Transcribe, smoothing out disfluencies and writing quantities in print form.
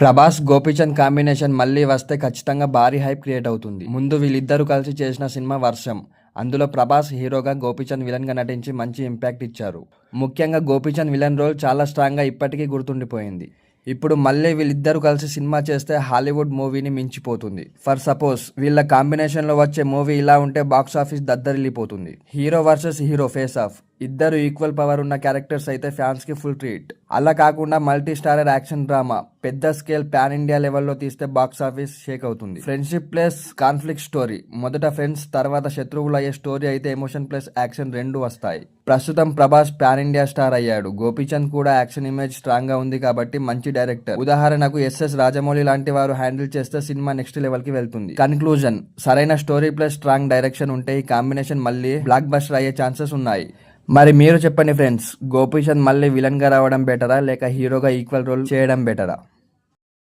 Prabhas Gopichand combination మళ్ళీ వస్తే ఖచ్చితంగా భారీ హైప్ క్రియేట్ అవుతుంది. ముందు వీళ్ళిద్దరూ కలిసి చేసిన సినిమా వర్షం. అందులో ప్రభాస్ హీరోగా, గోపీచంద్ విలన్ గా నటించి మంచి ఇంపాక్ట్ ఇచ్చారు. ముఖ్యంగా గోపీచంద్ విలన్ రోల్ చాలా స్ట్రాంగ్ గా ఇప్పటికీ గుర్తుండిపోయింది. ఇప్పుడు మళ్ళీ వీళ్ళిద్దరూ కలిసి సినిమా చేస్తే హాలీవుడ్ మూవీని మించిపోతుంది. ఫర్ సపోజ్ వీళ్ళ కాంబినేషన్ లో వచ్చే మూవీ ఇలా ఉంటే బాక్స్ ఆఫీస్ దద్దరిల్లిపోతుంది. Hero versus hero face off. ఇద్దరు ఈక్వల్ పవర్ ఉన్న క్యారెక్టర్స్ అయితే ఫ్యాన్స్ కి ఫుల్ ట్రీట్. అలా కాకుండా మల్టీ స్టారర్ యాక్షన్ డ్రామా పెద్ద స్కేల్ పాన్ ఇండియా లెవెల్లో తీస్తే బాక్స్ ఆఫీస్ షేక్ అవుతుంది. Friendship plus conflict story. మొదట ఫ్రెండ్స్, తర్వాత శత్రువులు అయ్యే స్టోరీ అయితే ఎమోషన్ ప్లస్ యాక్షన్ రెండు వస్తాయి. ప్రస్తుతం ప్రభాస్ పాన్ ఇండియా స్టార్ అయ్యాడు. గోపీచంద్ కూడా యాక్షన్ ఇమేజ్ స్ట్రాంగ్ గా ఉంది కాబట్టి మంచి డైరెక్టర్. ఉదాహరణకు ఎస్ఎస్ రాజమౌళి లాంటి వారు హ్యాండిల్ చేస్తే సినిమా నెక్స్ట్ లెవెల్ కి వెళ్తుంది. కన్క్లూజన్, సరైన స్టోరీ ప్లస్ స్ట్రాంగ్ డైరెక్షన్ ఉంటే ఈ కాంబినేషన్ మళ్ళీ బ్లాక్ బస్టర్ అయ్యే ఛాన్సెస్ ఉన్నాయి. మరి మీరు చెప్పండి ఫ్రెండ్స్, గోపీచంద్ మళ్ళీ విలన్ గా రావడం బెటరా లేక హీరోగా ఈక్వల్ రోల్ చేయడం బెటరా?